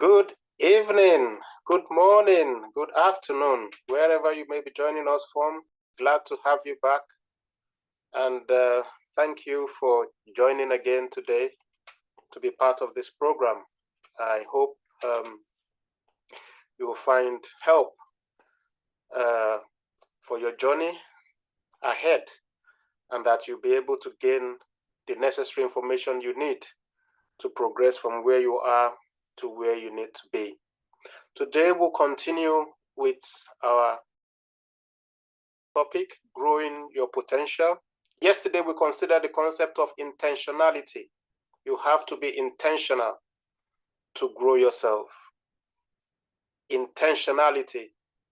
Good evening, good morning, good afternoon, wherever you may be joining us from. Glad to have you back. And thank you for joining again today to be part of this program. I hope you will find help for your journey ahead, and that you'll be able to gain the necessary information you need to progress from where you are to where you need to be. Today we'll continue with our topic, growing your potential. Yesterday we considered the concept of intentionality. You have to be intentional to grow yourself. Intentionality.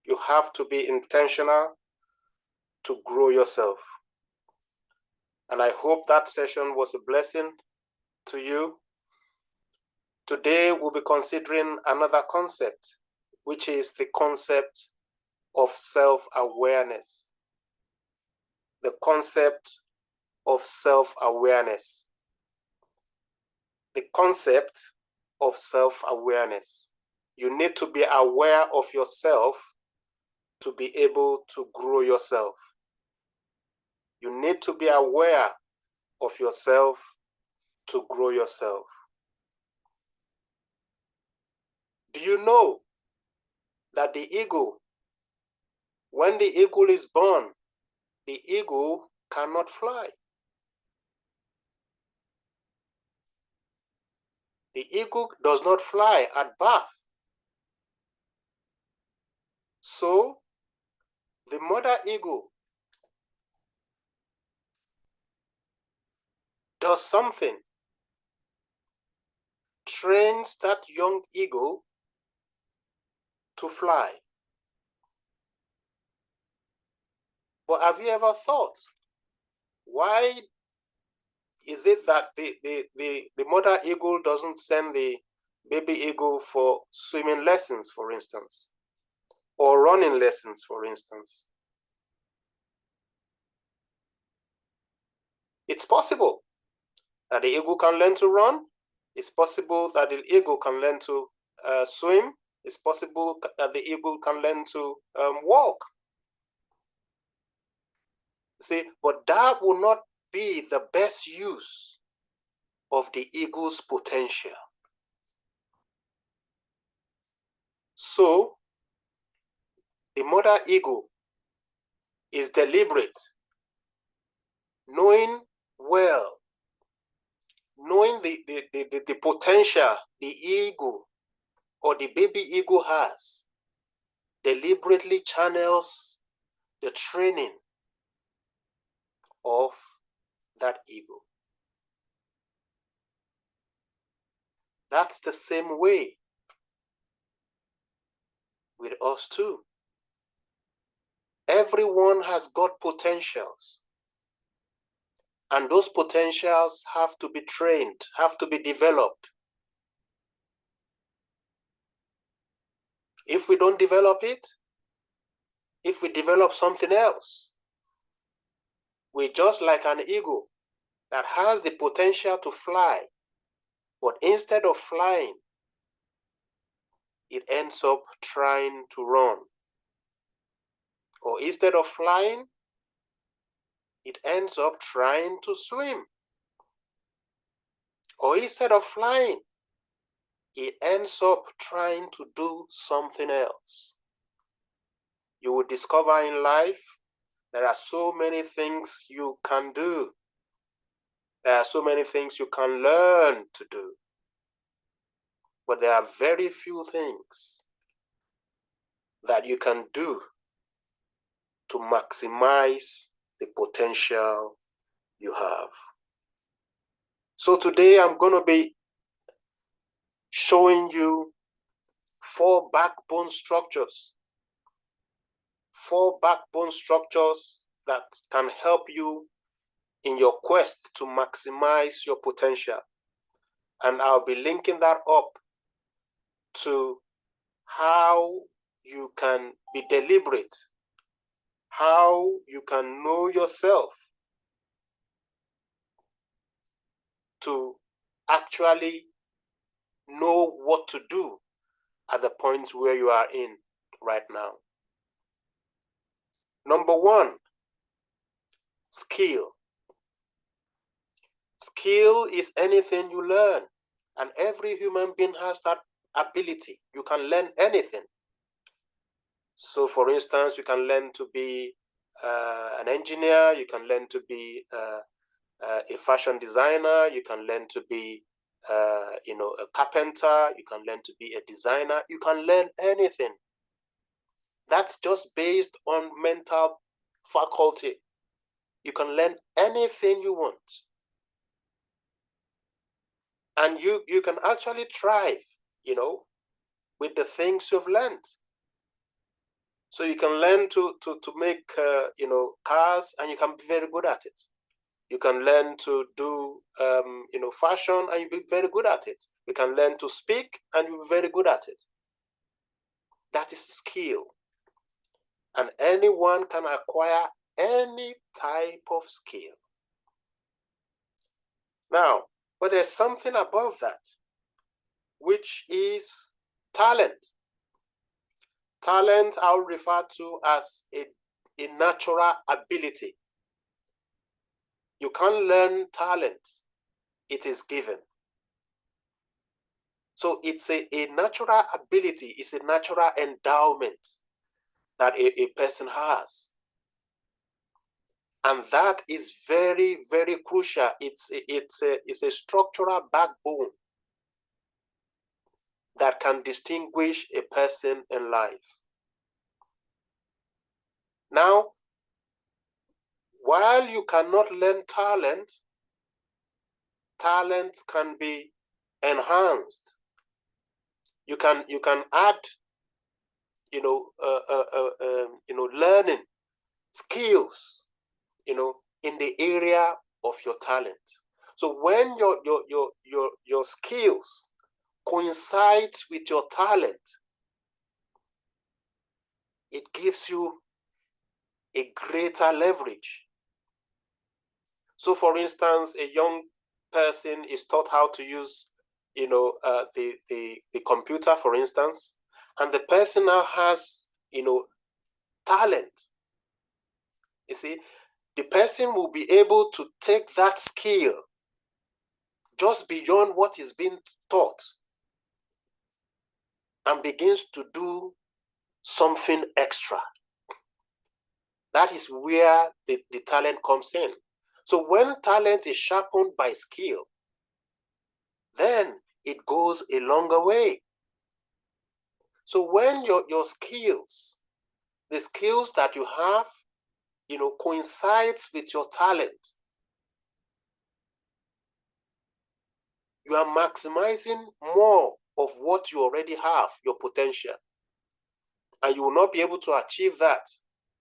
You have to be intentional to grow yourself. And I hope that session was a blessing to you. Today we'll be considering another concept, which is the concept of self-awareness. The concept of self-awareness. The concept of self-awareness. You need to be aware of yourself to be able to grow yourself. You need to be aware of yourself to grow yourself. Do you know that the eagle, when the eagle is born, the eagle cannot fly? The eagle does not fly at birth. So, the mother eagle does something, trains that young eagle to fly. But have you ever thought, why is it that the mother eagle doesn't send the baby eagle for swimming lessons, for instance, or running lessons, for instance? It's possible that the eagle can learn to run. It's possible that the eagle can learn to swim. It's possible that the eagle can learn to walk. See, but that will not be the best use of the eagle's potential. So, the mother eagle is deliberate, knowing well, knowing the potential the eagle or the baby eagle has, deliberately channels the training of that eagle. That's the same way with us too. Everyone has got potentials, and those potentials have to be trained, have to be developed. If we don't develop it, if we develop something else, we're just like an eagle that has the potential to fly, but instead of flying, it ends up trying to run. Or instead of flying, it ends up trying to swim. Or instead of flying, it ends up trying to do something else. You will discover in life there are so many things you can do. There are so many things you can learn to do. But there are very few things that you can do to maximize the potential you have. So today I'm going to be showing you 4 backbone structures. 4 backbone structures that can help you in your quest to maximize your potential. And I'll be linking that up to how you can be deliberate, how you can know yourself to actually know what to do at the point where you are in right now. Number one, skill. Skill is anything you learn, and every human being has that ability. You can learn anything. So, for instance, you can learn to be an engineer, you can learn to be a fashion designer, you can learn to be a carpenter, you can learn to be a designer, you can learn anything. That's just based on mental faculty. You can learn anything you want. And you can actually thrive, with the things you've learned. So you can learn to make, cars, and you can be very good at it. You can learn to do, fashion, and you'll be very good at it. You can learn to speak, and you'll be very good at it. That is skill. And anyone can acquire any type of skill. Now, but there's something above that, which is talent. Talent I'll refer to as a natural ability. You can't learn talent. It is given. So it's a natural ability, it's a natural endowment that a person has. And that is very, very crucial. It's a structural backbone that can distinguish a person in life. Now, while you cannot learn talent, talent can be enhanced. You can add, learning skills, in the area of your talent. So when your skills coincides with your talent, it gives you a greater leverage. So, for instance, a young person is taught how to use, the computer, for instance, and the person now has, talent. You see, the person will be able to take that skill just beyond what is being taught and begins to do something extra. That is where the talent comes in. So when talent is sharpened by skill, then it goes a longer way. So when your skills, the skills that you have, coincides with your talent, you are maximizing more of what you already have, your potential. And you will not be able to achieve that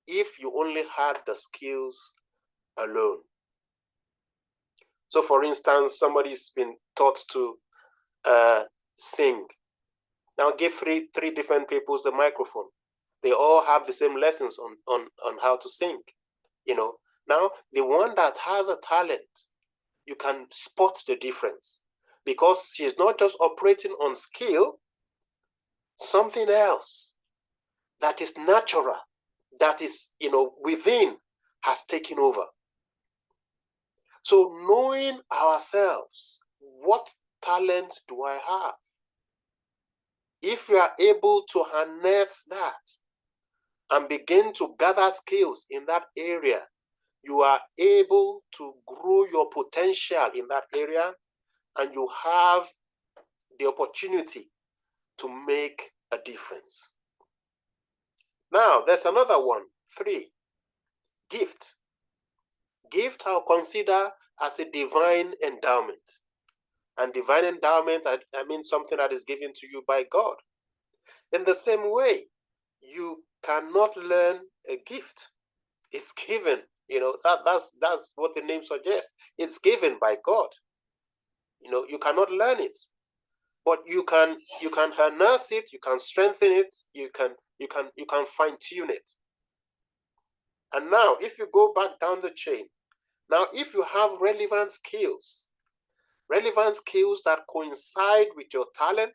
if you only had the skills alone. So, for instance, somebody's been taught to sing. Now give three different people the microphone. They all have the same lessons on how to sing. Now the one that has a talent, you can spot the difference, because she's not just operating on skill, something else that is natural, that is, within, has taken over. So knowing ourselves, what talent do I have? If you are able to harness that and begin to gather skills in that area, you are able to grow your potential in that area, and you have the opportunity to make a difference. Now, there's another one, 3, gift. Gift I'll consider as a divine endowment. And divine endowment, I mean something that is given to you by God. In the same way, you cannot learn a gift. It's given. That's what the name suggests. It's given by God. You cannot learn it, but you can harness it, you can strengthen it, you can fine-tune it. And now, if you go back down the chain, now if you have relevant skills that coincide with your talent,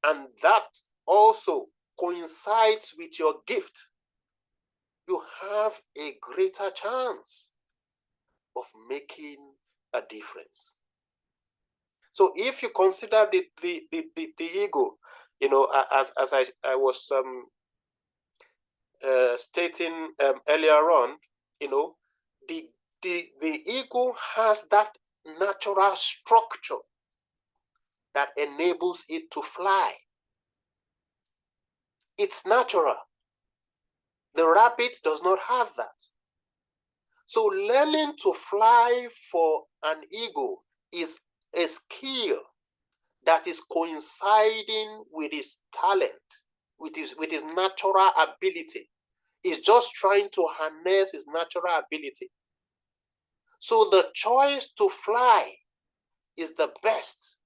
and that also coincides with your gift, you have a greater chance of making a difference. So if you consider the ego, as I was stating earlier on, the ego has that natural structure that enables it to fly. It's natural. The rabbit does not have that. So learning to fly for an ego is a skill that is coinciding with his talent, with his natural ability. He's just trying to harness his natural ability. So the choice to fly is the best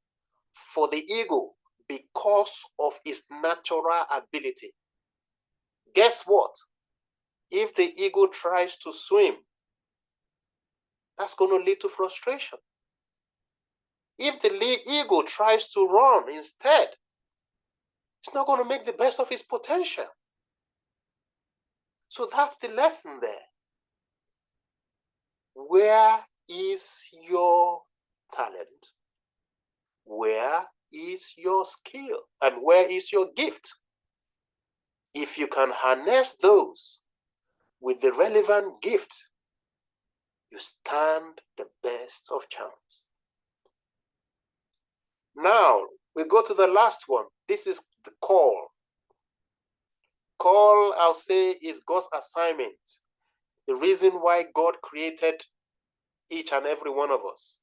for the ego because of its natural ability. Guess what? If the ego tries to swim, that's going to lead to frustration. If the ego tries to run instead, it's not going to make the best of its potential. So that's the lesson there. Where is your talent? Where is your skill? And where is your gift? If you can harness those with the relevant gift, you stand the best of chance. Now, we go to the last one. This is the call. Call, I'll say, is God's assignment. The reason why God created each and every one of us.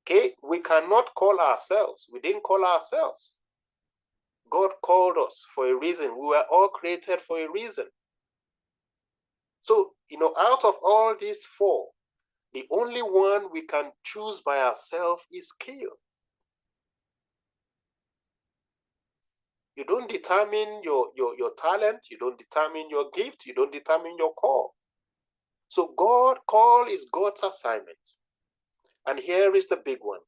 Okay, we cannot call ourselves. We didn't call ourselves. God called us for a reason. We were all created for a reason. So, out of all these four, the only one we can choose by ourselves is skill. You don't determine your talent. You don't determine your gift. You don't determine your call. So call is God's assignment. And here is the big one.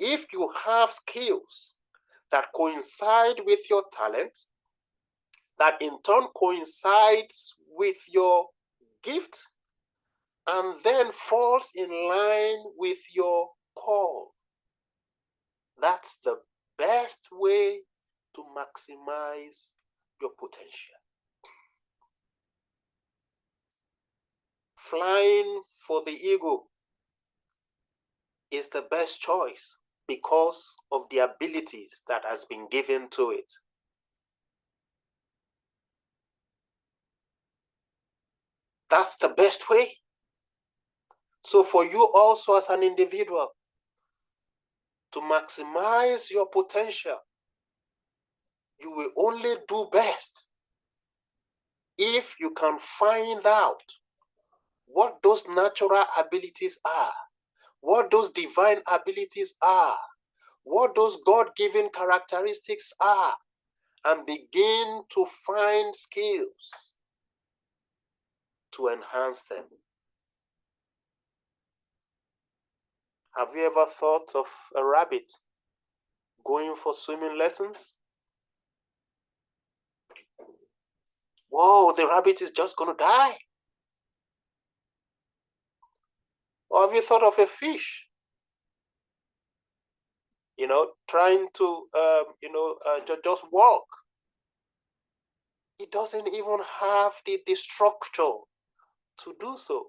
If you have skills that coincide with your talent, that in turn coincides with your gift, and then falls in line with your call, that's the best way to maximize your potential. Flying for the ego is the best choice because of the abilities that has been given to it. That's the best way. So for you also as an individual, to maximize your potential, you will only do best if you can find out what those natural abilities are, what those divine abilities are, what those God-given characteristics are, and begin to find skills to enhance them. Have you ever thought of a rabbit going for swimming lessons? Whoa, the rabbit is just going to die. Or have you thought of a fish, trying to, just walk? It doesn't even have the structure to do so.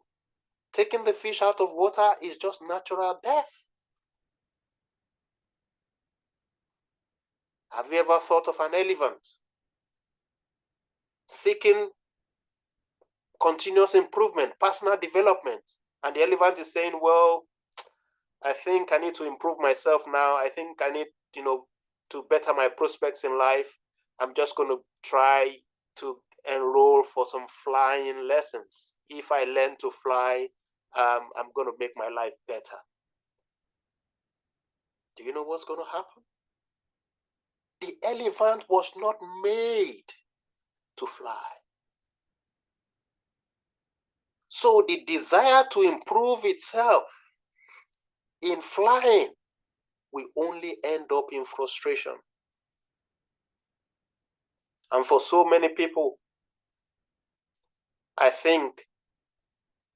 Taking the fish out of water is just natural death. Have you ever thought of an elephant seeking continuous improvement, personal development? And the elephant is saying, well, I think I need to improve myself now. I think I need, to better my prospects in life. I'm just going to try to enroll for some flying lessons. If I learn to fly, I'm going to make my life better. Do you know what's going to happen? The elephant was not made to fly. So the desire to improve itself in flying we only end up in frustration. And for so many people, I think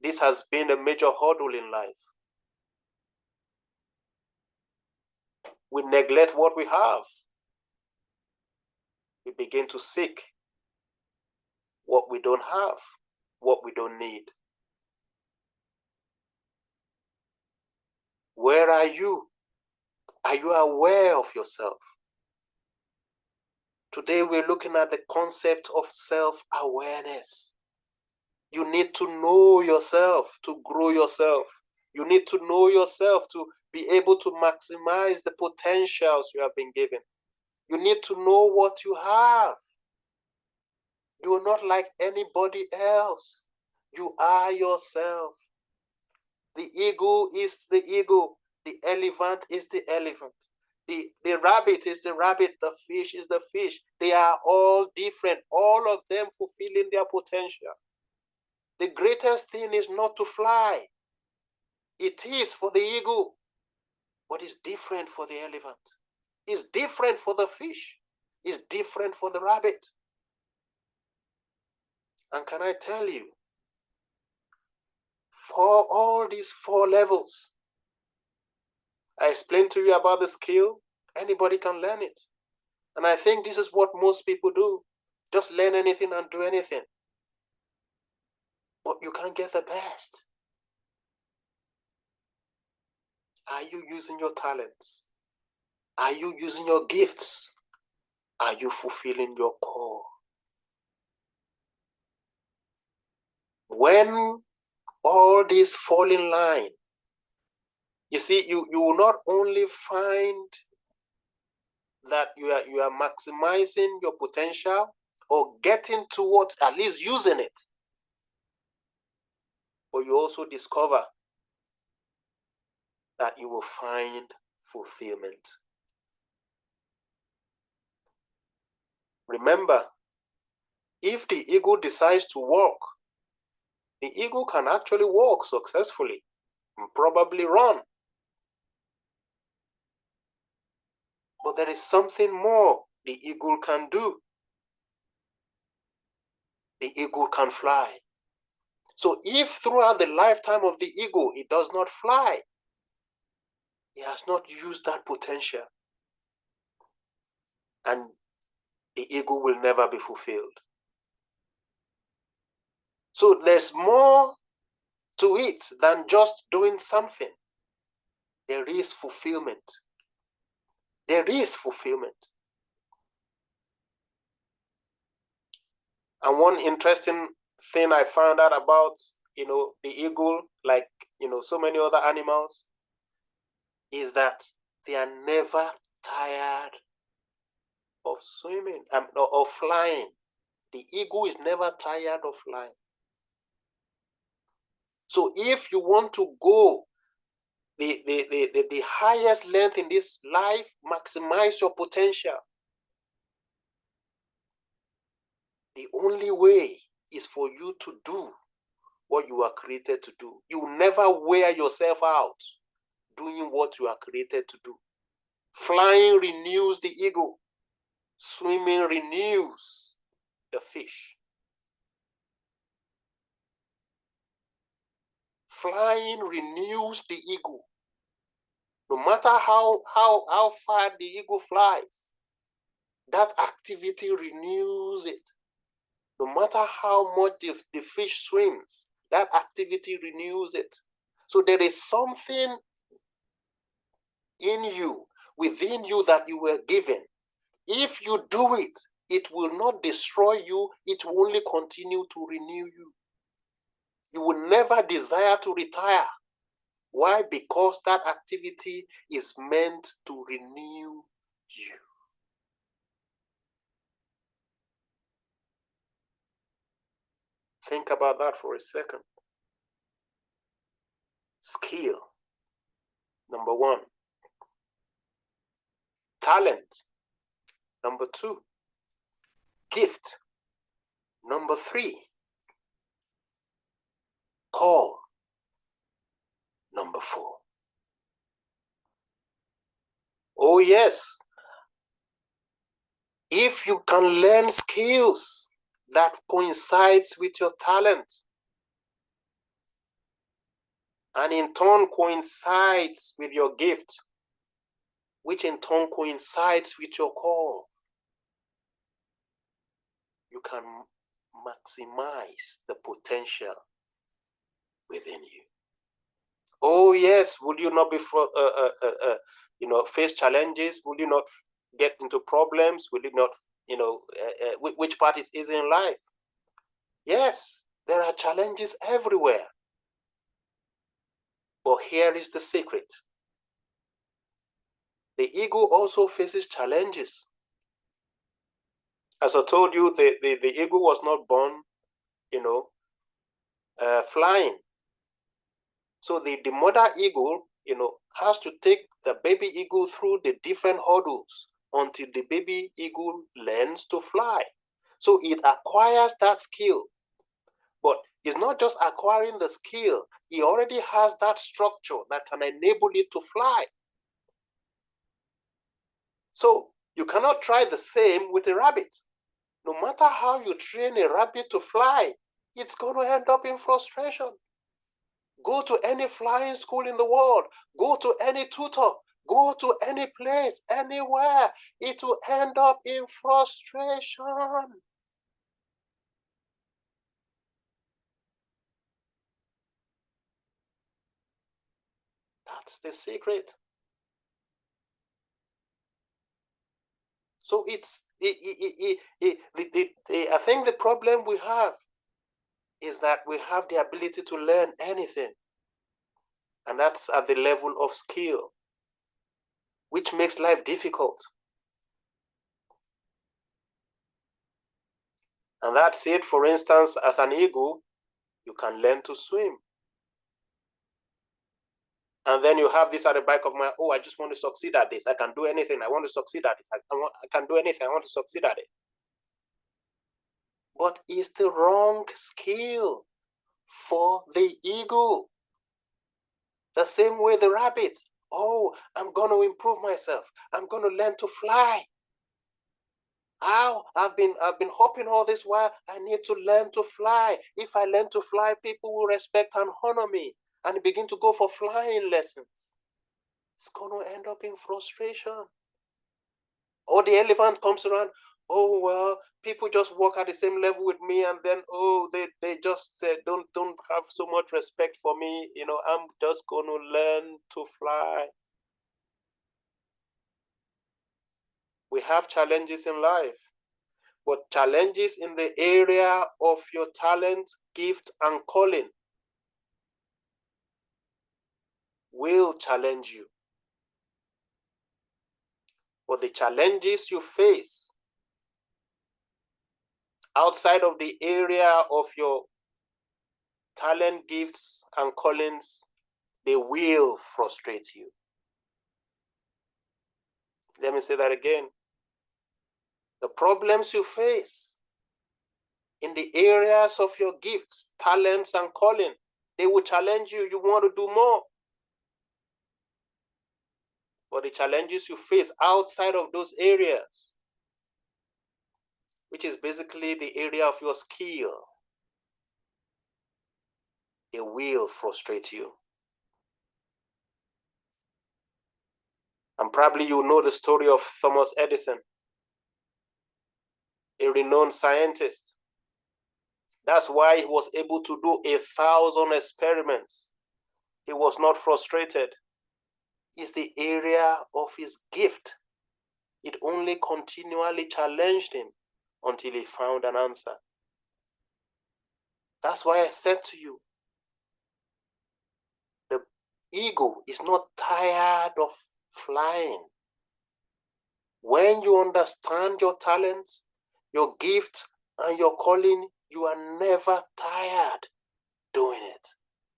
this has been a major hurdle in life. We neglect what we have. We begin to seek what we don't have, what we don't need. Where are you? Are you aware of yourself? Today we're looking at the concept of self-awareness. You need to know yourself to grow yourself. You need to know yourself to be able to maximize the potentials you have been given. You need to know what you have. You are not like anybody else. You are yourself. The eagle is the eagle. The elephant is the elephant. The rabbit is the rabbit. The fish is the fish. They are all different, all of them fulfilling their potential. The greatest thing is not to fly. It is for the eagle, but it's different for the elephant. It's different for the fish. It's different for the rabbit. And can I tell you, for all these 4 levels, I explained to you about the skill. Anybody can learn it. And I think this is what most people do. Just learn anything and do anything. But you can't get the best. Are you using your talents? Are you using your gifts? Are you fulfilling your call? When all these fall in line, you see, you will not only find that you are maximizing your potential or getting towards at least using it, but you also discover that you will find fulfillment. Remember, if the eagle decides to walk, the eagle can actually walk successfully and probably run. But there is something more the eagle can do. The eagle can fly. So if throughout the lifetime of the eagle it does not fly, it has not used that potential. And the eagle will never be fulfilled. So there's more to it than just doing something. There is fulfillment. There is fulfillment. And one interesting thing I found out about, the eagle, like, so many other animals, is that they are never tired of swimming, or flying. The eagle is never tired of flying. So if you want to go the highest length in this life, maximize your potential. The only way is for you to do what you are created to do. You will never wear yourself out doing what you are created to do. Flying renews the eagle. Swimming renews the fish. Flying renews the eagle. No matter how far the eagle flies, that activity renews it. No matter how much the fish swims, that activity renews it. So there is something in you, within you, that you were given. If you do it, it will not destroy you. It will only continue to renew you. You will never desire to retire. Why? Because that activity is meant to renew you. Think about that for a second. Skill, number 1. Talent, number 2. Gift, number 3. Call, number 4. Oh, yes. If you can learn skills that coincides with your talent, and in turn coincides with your gift, which in turn coincides with your call, you can maximize the potential within you. Oh yes, would you not be face challenges? Would you not get into problems? Will you not, which part is easy in life? Yes, there are challenges everywhere. But here is the secret. The eagle also faces challenges. As I told you, the eagle was not born, flying. So the mother eagle, has to take the baby eagle through the different hurdles until the baby eagle learns to fly. So it acquires that skill. But it's not just acquiring the skill, it already has that structure that can enable it to fly. So you cannot try the same with a rabbit. No matter how you train a rabbit to fly, it's going to end up in frustration. Go to any flying school in the world, go to any tutor, go to any place, anywhere, it will end up in frustration. That's the secret. So I think the problem we have is that we have the ability to learn anything. And that's at the level of skill, which makes life difficult. And that's it. For instance, as an eagle, you can learn to swim. And then you have this at the back of my, oh, I just want to succeed at this. I can do anything. I want to succeed at it. I can do anything. I want to succeed at it. But it's the wrong skill for the eagle. The same way the rabbit. Oh, I'm going to improve myself. I'm going to learn to fly. How? I've been hopping all this while. I need to learn to fly. If I learn to fly, people will respect and honor me and begin to go for flying lessons. It's going to end up in frustration. Or the elephant comes around, oh, well, people just walk at the same level with me, and then, oh, they just don't have so much respect for me. I'm just going to learn to fly. We have challenges in life, but challenges in the area of your talent, gift, and calling will challenge you. But the challenges you face outside of the area of your talent, gifts, and callings, they will frustrate you. Let me say that again. The problems you face in the areas of your gifts, talents, and calling, they will challenge you. You want to do more. But the challenges you face outside of those areas, which is basically the area of your skill, they will frustrate you. And probably you know the story of Thomas Edison, a renowned scientist. That's why he was able to do 1,000 experiments. He was not frustrated. It's the area of his gift. It only continually challenged him until he found an answer. That's why I said to you, the eagle is not tired of flying. When you understand your talents, your gift, and your calling, you are never tired doing it.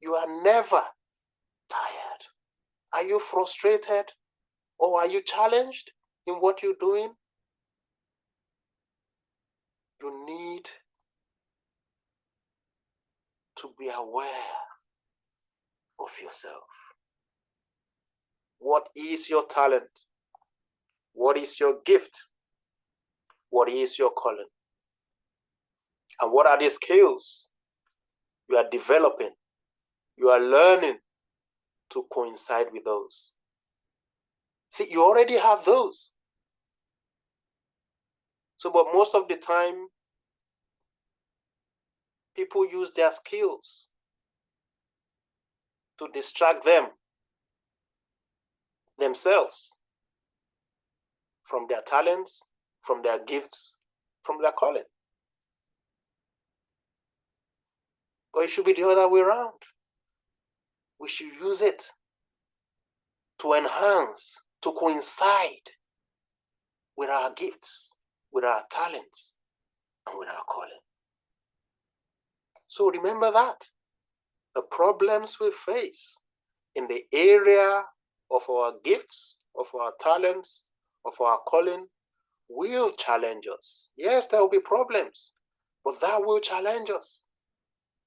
You are never tired. Are you frustrated or are you challenged in what you're doing? You need to be aware of yourself. What is your talent? What is your gift? What is your calling? And what are the skills you are developing, you are learning to coincide with those? See, you already have those. So, but most of the time, people use their skills to distract themselves from their talents, from their gifts, from their calling. But it should be the other way around. We should use it to enhance, to coincide with our gifts, with our talents, and with our calling. So remember that. The problems we face in the area of our gifts, of our talents, of our calling will challenge us. Yes, there will be problems, but that will challenge us.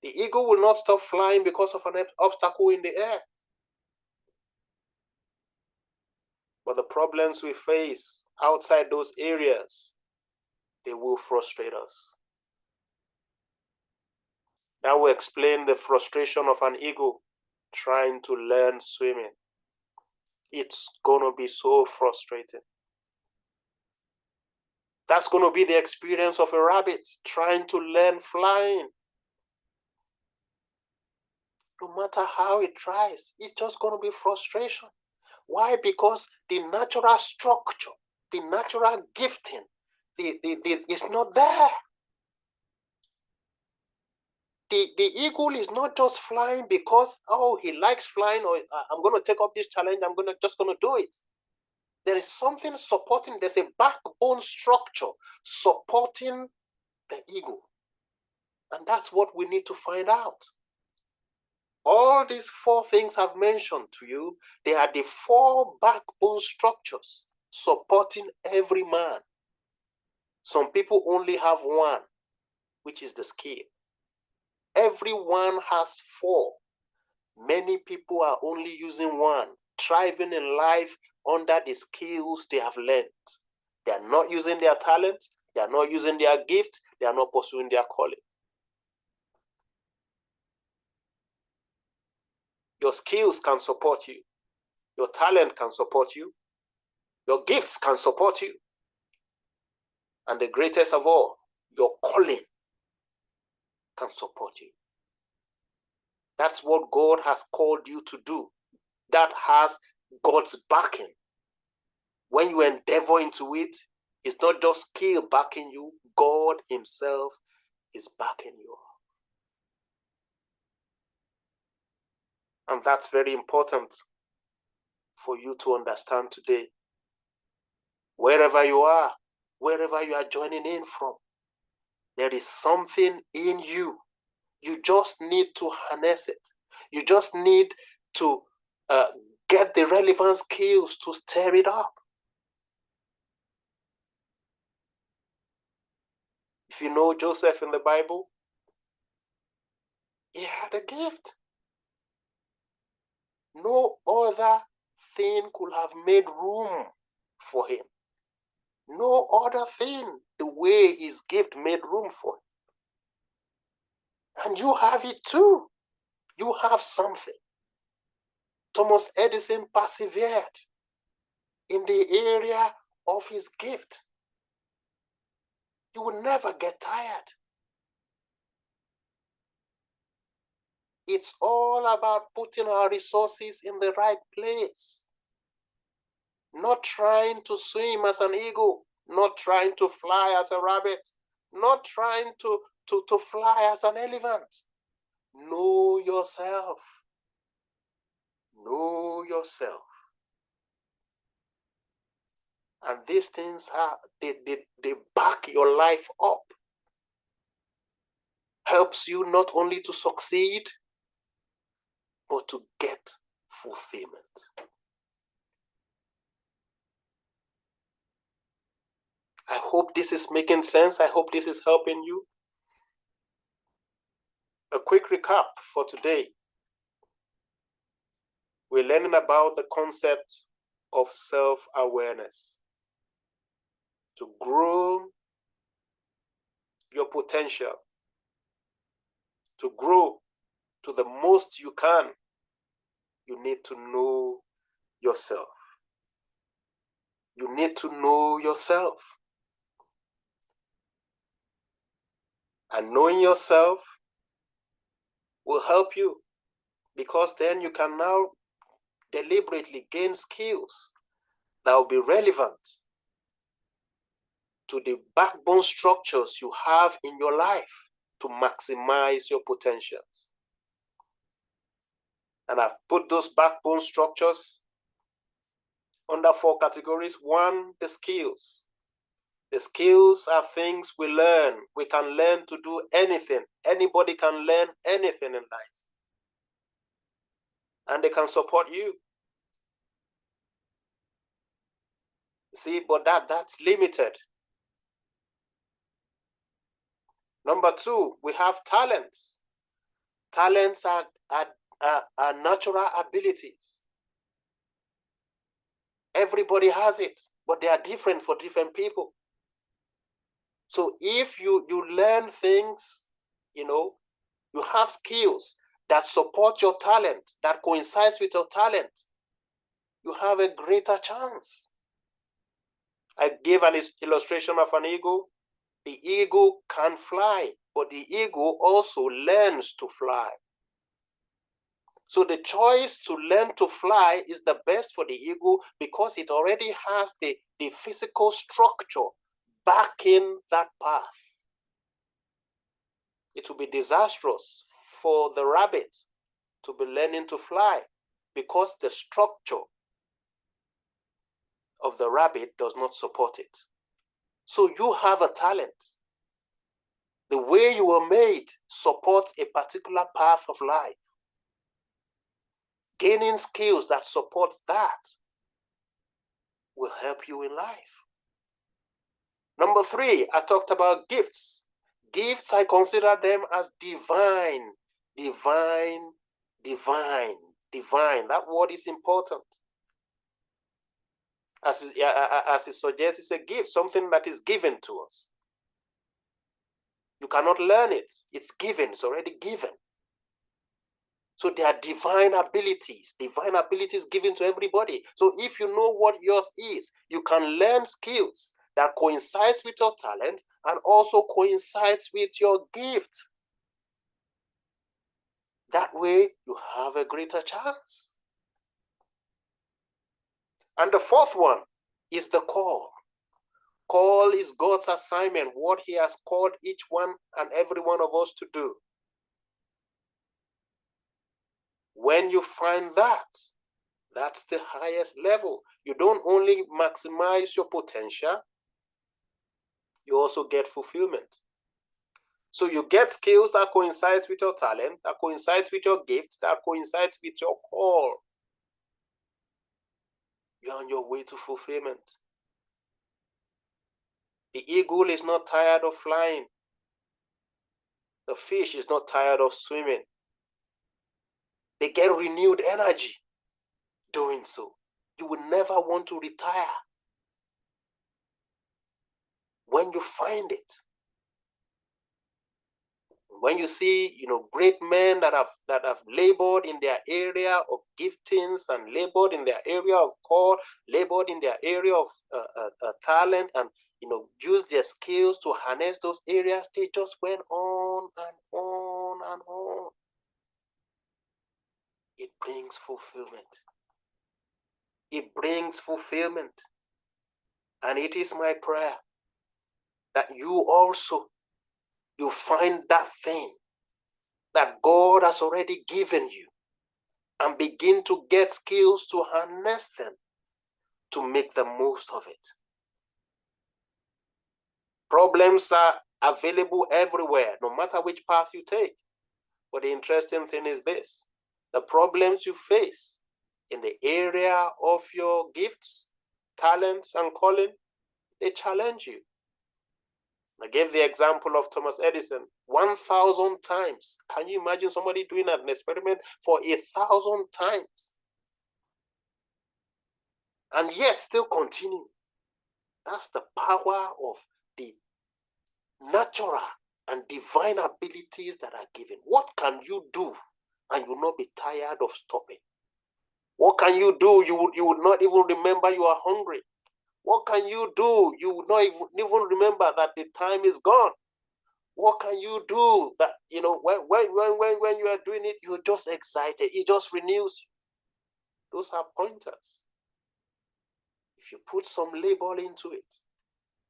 The eagle will not stop flying because of an obstacle in the air. But the problems we face outside those areas, they will frustrate us. That will explain the frustration of an eagle trying to learn swimming. It's going to be so frustrating. That's going to be the experience of a rabbit trying to learn flying. No matter how it tries, it's just going to be frustration. Why? Because the natural structure, the natural gifting, is not there. The eagle is not just flying because, oh, he likes flying, or I'm going to take up this challenge, I'm just going to do it. There is something supporting, there's a backbone structure supporting the eagle. And that's what we need to find out. All these four things I've mentioned to you, they are the four backbone structures supporting every man. Some people only have one, which is the skill. Everyone has four. Many people are only using one, thriving in life under the skills they have learned. They are not using their talent, they are not using their gift, they are not pursuing their calling. Your skills can support you. Your talent can support you. Your gifts can support you. And the greatest of all, your calling can support you. That's what God has called you to do. That has God's backing. When you endeavor into it, it's not just skill backing you, God himself is backing you. And that's very important for you to understand today. Wherever you are joining in from, there is something in you. You just need to harness it. You just need to get the relevant skills to stir it up. If you know Joseph in the Bible, he had a gift. No other thing could have made room for him. No other thing, the way his gift made room for him. And you have it too. You have something. Thomas Edison persevered in the area of his gift. You will never get tired. It's all about putting our resources in the right place. Not trying to swim as an eagle, not trying to fly as a rabbit, not trying to fly as an elephant. Know yourself. Know yourself. And these things they back your life up. Helps you not only to succeed, but to get fulfillment. I hope this is making sense. I hope this is helping you. A quick recap for today. We're learning about the concept of self-awareness. to grow your potential, to grow to the most you can, you need to know yourself. You need to know yourself. And knowing yourself will help you, because then you can now deliberately gain skills that will be relevant to the backbone structures you have in your life to maximize your potentials. And I've put those backbone structures under 4 categories. 1, the skills. The skills are things we learn. We can learn to do anything. Anybody can learn anything in life. And they can support you. See, but that's limited. Number 2, we have talents. Talents are natural abilities. Everybody has it, but they are different for different people. So if you learn things, you have skills that support your talent, that coincides with your talent, you have a greater chance. I gave an illustration of an eagle. The eagle can fly, but the eagle also learns to fly. So the choice to learn to fly is the best for the eagle, because it already has the physical structure backing that path. It will be disastrous for the rabbit to be learning to fly, because the structure of the rabbit does not support it. So you have a talent. The way you were made supports a particular path of life. Gaining skills that support that will help you in life. Number 3, I talked about gifts. Gifts, I consider them as divine. That word is important. As it suggests, it's a gift, something that is given to us. You cannot learn it. It's given. It's already given. So there are divine abilities given to everybody. So if you know what yours is, you can learn skills that coincides with your talent and also coincides with your gift. That way, you have a greater chance. And the 4th one is the call. Call is God's assignment, what he has called each one and every one of us to do. When you find that, that's the highest level. You don't only maximize your potential, you also get fulfillment. So you get skills that coincides with your talent, that coincides with your gifts, that coincides with your call. You're on your way to fulfillment. The eagle is not tired of flying. The fish is not tired of swimming. They get renewed energy doing so. You will never want to retire when you find it. When you see, great men that have labored in their area of giftings and labored in their area of call, labored in their area of talent, and used their skills to harness those areas, they just went on and on and on. It brings fulfillment. It brings fulfillment. And it is my prayer that you find that thing that God has already given you and begin to get skills to harness them to make the most of it. Problems are available everywhere, no matter which path you take. But the interesting thing is this: the problems you face in the area of your gifts, talents, and calling, they challenge you. I gave the example of Thomas Edison 1,000 times. Can you imagine somebody doing an experiment for 1,000 times? And yet still continue. That's the power of the natural and divine abilities that are given. What can you do and you will not be tired of stopping? What can you do? You would not even remember you are hungry. What can you do? You would not even remember that the time is gone. What can you do that, when you are doing it, you're just excited. It just renews you. Those are pointers. If you put some labor into it,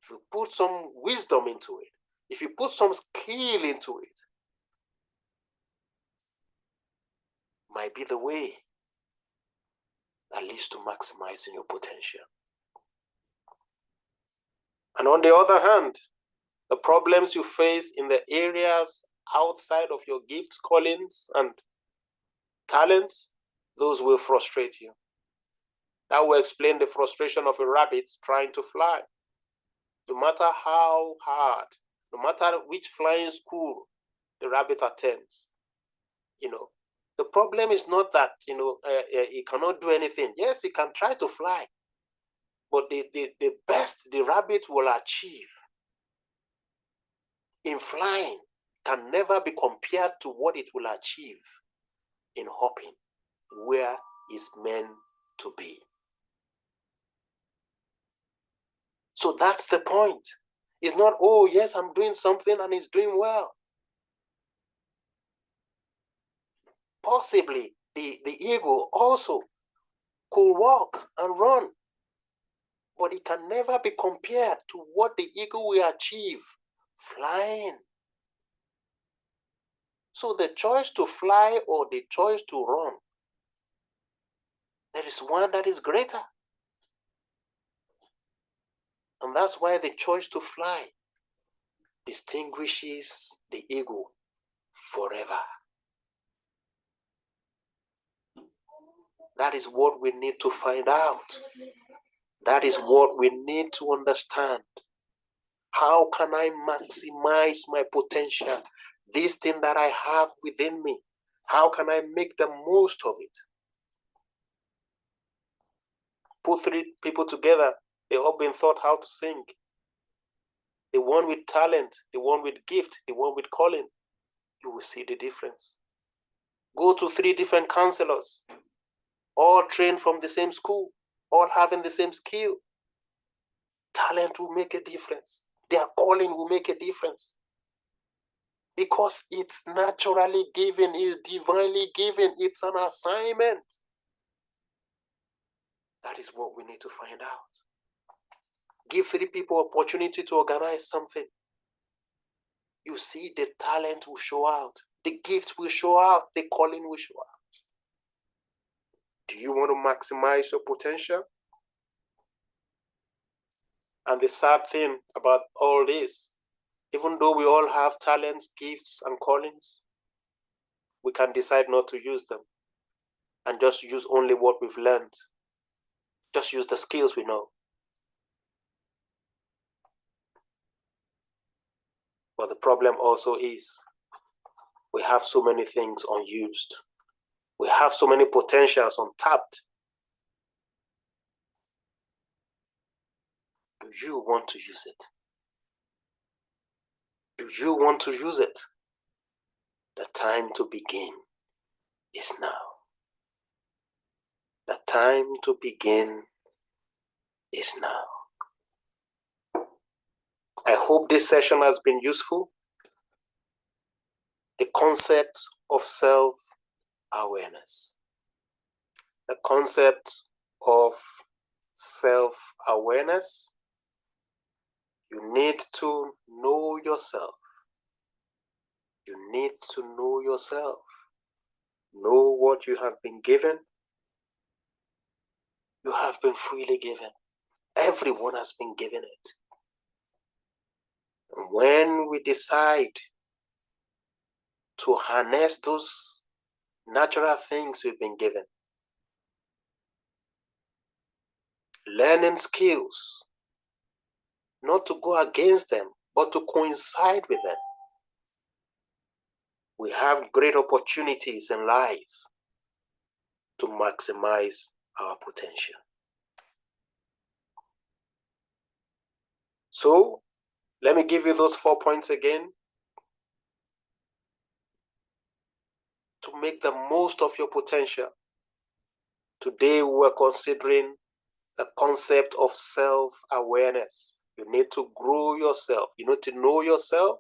if you put some wisdom into it, if you put some skill into it, might be the way that leads to maximizing your potential. And on the other hand, the problems you face in the areas outside of your gifts, callings, and talents, those will frustrate you. That will explain the frustration of a rabbit trying to fly. No matter how hard, no matter which flying school the rabbit attends, the problem is not that, he cannot do anything. Yes, he can try to fly, but the best the rabbit will achieve in flying can never be compared to what it will achieve in hopping, where it's meant to be. So that's the point. It's not, oh, yes, I'm doing something and it's doing well. Possibly the eagle also could walk and run, but it can never be compared to what the eagle will achieve flying. So the choice to fly or the choice to run, there is one that is greater. And that's why the choice to fly distinguishes the eagle forever. That is what we need to find out. That is what we need to understand. How can I maximize my potential? This thing that I have within me, how can I make the most of it? Put three people together, they've all been taught how to sing. The one with talent, the one with gift, the one with calling, you will see the difference. Go to three different counselors, all trained from the same school, all having the same skill. Talent will make a difference. Their calling will make a difference. Because it's naturally given, it's divinely given, it's an assignment. That is what we need to find out. Give three people opportunity to organize something. You see the talent will show out, the gift will show out, the calling will show out. Do you want to maximize your potential? And the sad thing about all this, even though we all have talents, gifts, and callings, we can decide not to use them and just use only what we've learned. Just use the skills we know. But the problem also is we have so many things unused. We have so many potentials untapped. Do you want to use it? Do you want to use it? The time to begin is now. The time to begin is now. I hope this session has been useful. The concept of self-awareness. The concept of self-awareness. You need to know yourself. You need to know yourself. Know what you have been given. You have been freely given. Everyone has been given it. And when we decide to harness those natural things we've been given, learning skills, not to go against them, but to coincide with them, we have great opportunities in life to maximize our potential. So let me give you those 4 points again. To make the most of your potential. Today we're considering the concept of self-awareness. You need to grow yourself. You need to know yourself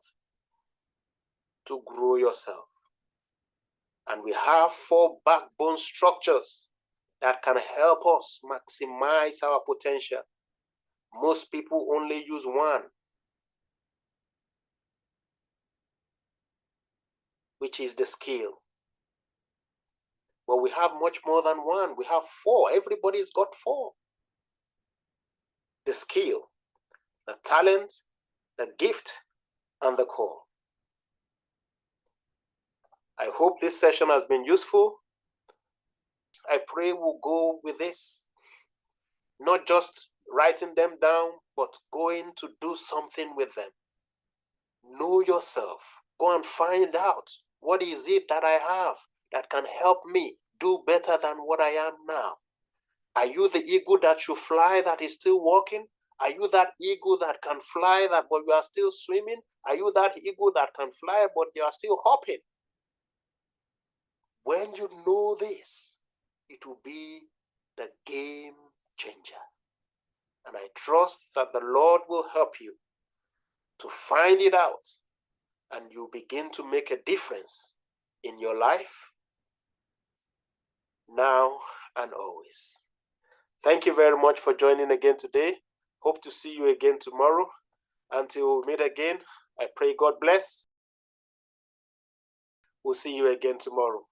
to grow yourself. And we have 4 backbone structures that can help us maximize our potential. Most people only use one, which is the skill. But we have much more than one. We have 4. Everybody's got 4. The skill, the talent, the gift, and the call. I hope this session has been useful. I pray we'll go with this, not just writing them down, but going to do something with them. Know yourself. Go and find out what is it that I have that can help me do better than what I am now. Are you the eagle that should fly that is still walking? Are you that eagle that can fly but you are still swimming? Are you that eagle that can fly but you are still hopping? When you know this, it will be the game changer. And I trust that the Lord will help you to find it out, and you begin to make a difference in your life now and always. Thank you very much for joining again today. Hope to see you again tomorrow. Until we meet again, I pray God bless. We'll see you again tomorrow.